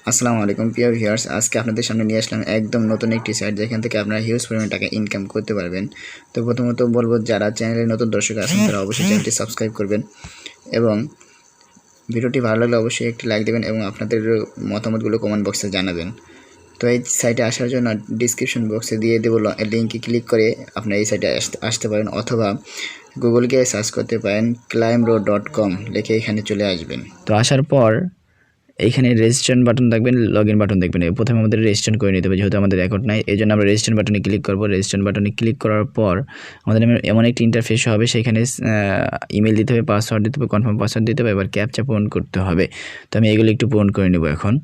আসসালামু আলাইকুম প্রিয় ভিউয়ার্স, আজকে আপনাদের সামনে নিয়ে আসলাম একদম নতুন একটি সাইট যেখান থেকে আপনারা হিউজ পরিমাণ টাকা ইনকাম করতে পারবেন। তো প্রথমত বলবো, যারা চ্যানেলে নতুন দর্শক আছেন তারা অবশ্যই চ্যানেলটি সাবস্ক্রাইব করবেন এবং ভিডিওটি ভালো লাগলে অবশ্যই একটি লাইক দেবেন এবং আপনাদের মতামতগুলো কমেন্ট বক্সে জানাবেন। তো এই সাইটে আসার জন্য ডিসক্রিপশন বক্সে দিয়ে দেবো লিঙ্কে ক্লিক করে আপনারা এই সাইটে আসতে পারেন, অথবা গুগল গিয়ে সার্চ করতে পারেন ClaimRo.com লিখে এখানে চলে আসবেন। তো আসার পর এইখানে রেজিস্ট্রেশন বাটন দেখবেন, লগইন বাটন দেখবেন। প্রথমে আমাদের রেজিস্ট্রেশন করে নিতে হবে, যেহেতু আমাদের অ্যাকাউন্ট নাই। এই জন্য আমরা রেজিস্ট্রেশন বাটনে ক্লিক করব। রেজিস্ট্রেশন বাটনে ক্লিক করার পর আমাদের এমন একটি ইন্টারফেস হবে, সেখানে ইমেল দিতে হবে, পাসওয়ার্ড দিতে হবে, কনফার্ম পাসওয়ার্ড দিতে হবে, এবার ক্যাপচা পূরণ করতে হবে। তো আমি এগুলো একটু পূরণ করে নেব। এখন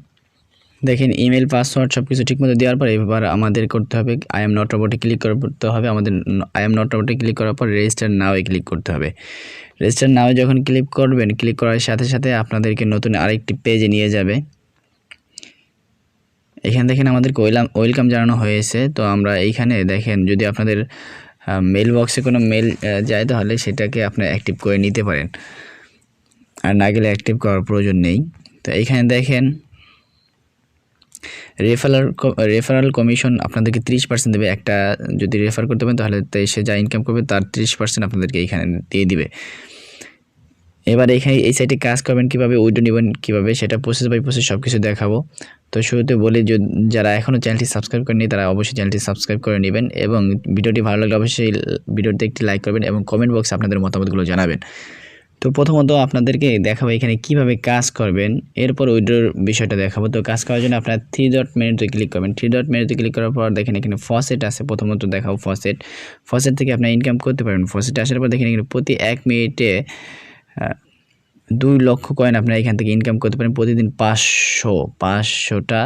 দেখেন ইমেল পাসওয়ার্ড সব কিছু ঠিকমতো দেওয়ার পর এবার আমাদের করতে হবে আই এম নট রোবটে ক্লিক করতে হবে। আমাদের আই এম নট রোবটে ক্লিক করার পর রেজিস্টার নাও-এ ক্লিক করতে হবে। রেজিস্টার নাও-এ যখন ক্লিক করবেন, ক্লিক করার সাথে সাথে আপনাদেরকে নতুন আরেকটি পেজে নিয়ে যাবে। এখানে দেখেন আমাদেরকে ওয়েলকাম জানানো হয়েছে। তো আমরা এইখানে দেখেন, যদি আপনাদের মেল বক্সে কোনো মেল যায় তাহলে সেটাকে আপনারা অ্যাক্টিভ করে নিতে পারেন, আর না গেলে অ্যাক্টিভ করার প্রয়োজন নেই। তো এইখানে দেখেন রেফারাল কমিশন আপনাদেরকে 30% দেবে। একটা যদি রেফার করতে পারেন তাহলে সে যা ইনকাম করবে তার 30% আপনাদেরকে এইখানে দিয়ে দিবে। এবার এখানে এই সাইটে কাজ করবেন কীভাবে, উইড্রো নেবেন কীভাবে, সেটা প্রসেস বাই প্রসেস সব কিছু দেখাবো। তো শুরুতে বলি, যারা এখনও চ্যানেলটি সাবস্ক্রাইব করেনি তারা অবশ্যই চ্যানেলটি সাবস্ক্রাইব করে নেবেন এবং ভিডিওটি ভালো লাগলে অবশ্যই ভিডিওতে একটি লাইক করবেন এবং কমেন্ট বক্সে আপনাদের মতামতগুলো জানাবেন। তো প্রথমত আপনাদেরকে দেখাবো এখানে কিভাবে কাজ করবেন, এরপর উইড্রোর বিষয়টা দেখাবো। তো কাজ করার জন্য আপনার 3 ডট মেনুতে ক্লিক করবেন। 3 ডট মেনুতে ক্লিক করার পর দেখেন এখানে ফসেট আছে, প্রথমত দেখাবো ফসেট থেকে আপনি ইনকাম করতে পারবেন। ফসেটে আসার পর দেখেন এখানে প্রতি 1 মিনিটে 2 লক্ষ কয়েন আপনারা এখান থেকে ইনকাম করতে পারেন। প্রতিদিন 500টা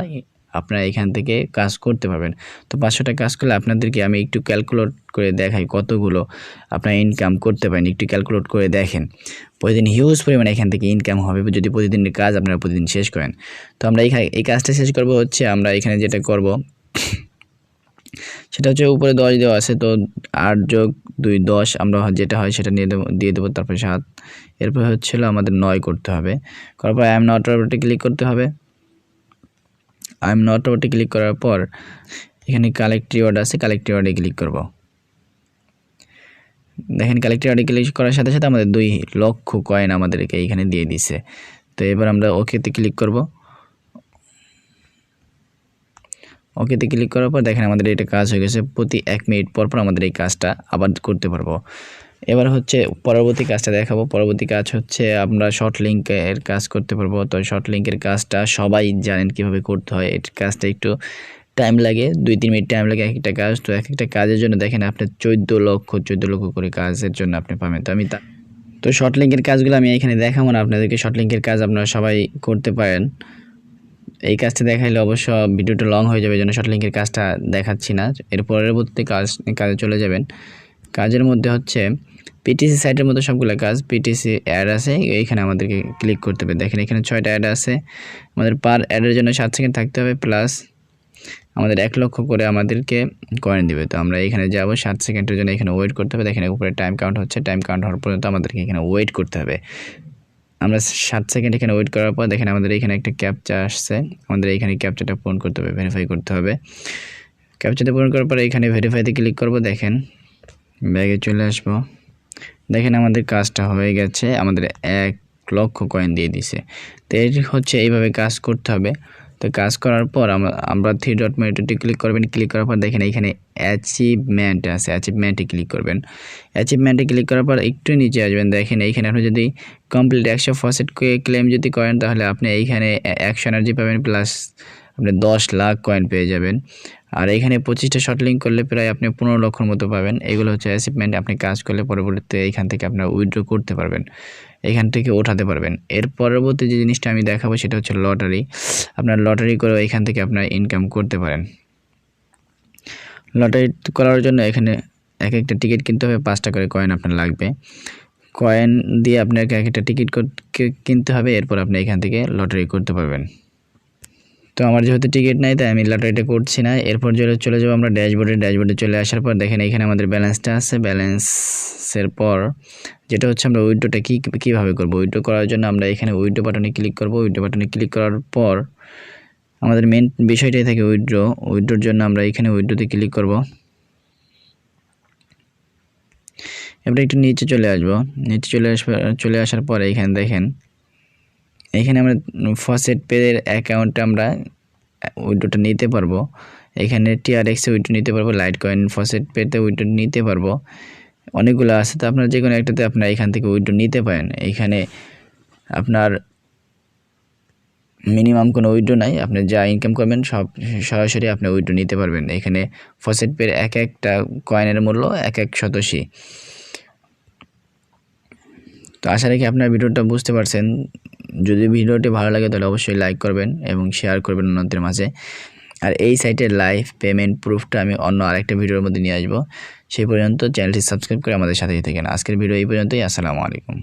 আপনারা এখান থেকে কাজ করতে পারবেন। তো 500টা কাজ করলে আপনাদেরকে আমি একটু ক্যালকুলেট করে দেখাই কতগুলো আপনারা ইনকাম করতে পারেন। একটু ক্যালকুলেট করে দেখেন, প্রতিদিন হিউজ পরিমাণে এখান থেকে ইনকাম হবে যদি প্রতিদিনের কাজ আপনারা প্রতিদিন শেষ করেন। তো আমরা এখানে এই কাজটা শেষ করব হচ্ছে, আমরা এখানে যেটা করব সেটা হচ্ছে উপরে 10 দেওয়া আছে, তো 8 যোগ 2 10, আমরা যেটা হয় সেটা দিয়ে দেবো, তারপরে 7, এরপর হচ্ছিল আমাদের 9 করতে হবে। করার পর আই এম নট রোবটে ক্লিক করতে হবে। আই এম নট রোবটে ক্লিক করার পর এখানে কালেক্ট রিওয়ার্ড আছে, কালেক্ট রিওয়ার্ডে ক্লিক করব। দেখেন কালেক্ট রিওয়ার্ডে ক্লিক করার সাথে সাথে আমাদের 2 লক্ষ কয়েন আমাদেরকে এইখানে দিয়ে দিছে। তো এবার আমরা ওকেতে ক্লিক করব। ওকেতে ক্লিক করার পর দেখেন আমাদের এটা কাজ হয়ে গেছে। প্রতি 1 মিনিট পর পর আমাদের এই কাজটা আবার করতে পারবো। এবার হচ্ছে পরবর্তী কাজটা দেখাবো। পরবর্তী কাজ হচ্ছে আমরা শর্ট লিঙ্কের কাজ করতে পারবো। তো শর্ট লিঙ্কের কাজটা সবাই জানেন কিভাবে করতে হয়। এই কাজটা একটু টাইম লাগে, 2-3 মিনিট টাইম লাগে এক একটা কাজ। তো এক একটা কাজের জন্য দেখেন আপনি 14 লক্ষ করে কাজের জন্য আপনি পাবেন। তো শর্ট লিঙ্কের কাজগুলো আমি এখানে দেখাবো না আপনাদেরকে। শর্ট লিঙ্কের কাজ আপনারা সবাই করতে পারেন। এই কাজটা দেখাইলে অবশ্য ভিডিওটা লং হয়ে যাবে, জন্য শর্ট লিঙ্কের কাজটা দেখাচ্ছি না। এর পরবর্তী কাজে চলে যাবেন। কাজের মধ্যে হচ্ছে পিটিসি সাইটের মধ্যে সবগুলো কাজ, পিটিসি অ্যাড আছে, এইখানে আমাদেরকে ক্লিক করতে হবে। দেখেন এখানে 6টা অ্যাড আছে। আমাদের পার অ্যাডের জন্য 7 সেকেন্ড থাকতে হবে, প্লাস আমাদের 1 লক্ষ করে আমাদেরকে কয়েন দেবে। তো আমরা এখানে যাব, 7 সেকেন্ডের জন্য এখানে ওয়েট করতে হবে। দেখেন উপরে টাইম কাউন্ট হচ্ছে, টাইম কাউন্ট হওয়ার পর্যন্ত আমাদেরকে এখানে ওয়েট করতে হবে। আমরা 7 সেকেন্ড এখানে ওয়েট করার পর দেখেন আমাদের এখানে একটা ক্যাপচা আসছে, আমাদের এখানে ক্যাপচাটা পূরণ করতে হবে, ভেরিফাই করতে হবে। ক্যাপচাটা পূরণ করার পর এখানে ভেরিফাইতে ক্লিক করব। দেখেন ব্যাগে চলে আসবো। দেখেন আমাদের কাজটা হয়ে গেছে, আমাদের 1 লক্ষ কয়েন দিয়ে দিছে। তো এই হচ্ছে এইভাবে কাজ করতে হবে। তো কাজ করার পর আমরা 3 ডট মেনুতে ক্লিক করবেন। ক্লিক করার পর দেখেন এখানে অ্যাচিভমেন্ট আছে, অ্যাচিভমেন্টে ক্লিক করবেন। অ্যাচিভমেন্টে ক্লিক করার পর একটু নিচে আসবেন। দেখেন এইখানে আপনি যদি কমপ্লিট 100% ক্লেম যদি করেন তাহলে আপনি এইখানে 100 এনার্জি পাবেন, প্লাস আপনি 10 লাখ কয়েন পেয়ে যাবেন। আর এখানে 25টা শর্ট লিঙ্ক করলে প্রায় আপনি 15 লক্ষর মতো পাবেন। এগুলো হচ্ছে অ্যাচিভমেন্ট। আপনি কাজ করলে পরবর্তীতে এইখান থেকে আপনারা উইথড্র করতে পারবেন, এখান থেকে ওঠাতে পারবেন। এর পরবর্তী যে জিনিসটা আমি দেখাবো সেটা হচ্ছে লটারি। আপনার লটারি করে এখান থেকে আপনারা ইনকাম করতে পারেন। লটারি করার জন্য এখানে এক একটা টিকিট কিনতে হবে, 5টা করে কয়েন আপনার লাগবে। কয়েন দিয়ে আপনাকে এক একটা টিকিট কিনতে হবে, এরপর আপনি এখান থেকে লটারি করতে পারবেন। তো আমার যেহেতু টিকিট নাই তাই আমি লটারিটা করছি না। এরপর চলে যাবো আমরা ড্যাশবোর্ডে চলে আসার পর দেখেন এখানে আমাদের ব্যালেন্সটা আছে। ব্যালেন্সের পর যেটা হচ্ছে আমরা উইথড্রটা কীভাবে করবো। উইথড্র করার জন্য আমরা এখানে উইথড্র বাটনে ক্লিক করব। উইথড্র বাটনে ক্লিক করার পর আমাদের মেন বিষয়টাই থাকে উইথড্রোর জন্য আমরা এখানে উইথড্রোতে ক্লিক করব। এবার একটু নিচে চলে আসবো, নিচে চলে আসার পরে এখানে দেখেন, এখানে আমরা ফসেট পের অ্যাকাউন্টে আমরা উইথড্রোটা নিতে পারবো। এখানে টিআরএক্সে উইথড্রো নিতে পারবো, লাইট কয়েন ফসেট পেতে উইথড্রো নিতে পারবো, অনেকগুলো আছে। তো আপনার যে কোনো একটাতে আপনার এখান থেকে উইথড্রো নিতে পারেন। এখানে আপনার মিনিমাম কোনো উইথড্রো নাই, আপনি যা ইনকাম করবেন সব সরাসরি আপনি উইথড্রো নিতে পারবেন। এখানে ফসেট পের এক একটা কয়েনের মূল্য 1 তো আশা রাখি আপনার ভিডিওটা বুঝতে পারছেন। যদি ভিডিওটি ভালো লাগে তাহলে অবশ্যই লাইক করবেন এবং শেয়ার করবেন অন্যদের মাঝে। আর এই সাইটের লাইভ পেমেন্ট প্রুফটা আমি অন্য আরেকটা ভিডিওর মধ্যে নিয়ে আসবো। সেই পর্যন্ত চ্যানেলটি সাবস্ক্রাইব করে আমাদের সাথেই থাকেন। আজকের ভিডিও এই পর্যন্তই। আসসালামু আলাইকুম।